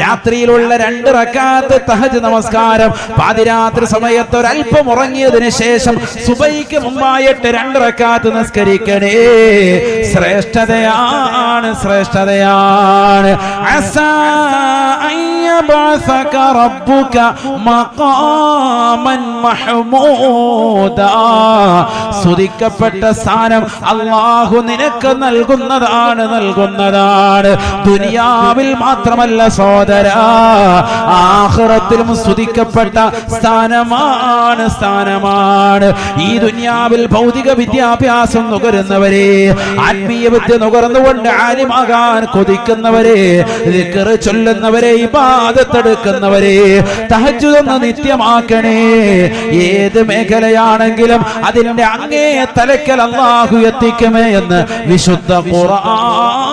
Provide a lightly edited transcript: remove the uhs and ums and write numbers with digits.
രാത്രിയിലുള്ള 2 റക്അത്ത് തഹജ്ജുദ് നമസ്കാരം, പാതിരാത്രി സമയത്ത് ഒരല്പം ഉറങ്ങിയതിനു ശേഷം സുബഹിക്ക് മുമ്പായിട്ട് 2 റക്അത്ത് നിസ്കരിക്കണേ. ശ്രേഷ്ഠതയാണ്, ശ്രേഷ്ഠതയാണ്. അസാ അയ്യബഅസക റബ്ബുക മഖാമൻ മഹ്മൂദാ. സ്തുതിക്കപ്പെട്ട സ്ഥാനം അല്ലാഹു നിനക്ക് നൽകുന്നതാണ്, നൽകുന്നതാണ്. ദുനിയാവിൽ മാത്രമല്ല സഹോദര, ആഖിറത്തിലും സ്തുതിക്കപ്പെട്ട സ്ഥാനമാണ്, സ്ഥാനമാണ്. ഈ ദുനിയാവിൽ ഭൗതിക വിദ്യാഭ്യാസം നുകരുന്നവരെ, ആത്മീയ വിദ്യ നുകർന്നുകൊണ്ട് ആലിമാകാൻ കൊതിക്കുന്നവരെ, ദിക്ർ ചൊല്ലുന്നവരെ, ഇബാദത്ത് എടുക്കുന്നവരെ, തഹജ്ജുദ് ഒന്ന് നിത്യമാക്കണേ. ഏത് മേഖലയാണെങ്കിലും അതിന്റെ അങ്ങേ തലക്കൽ അല്ലാഹു എത്തിക്കുമേ എന്ന് വിശുദ്ധ ഖുർആൻ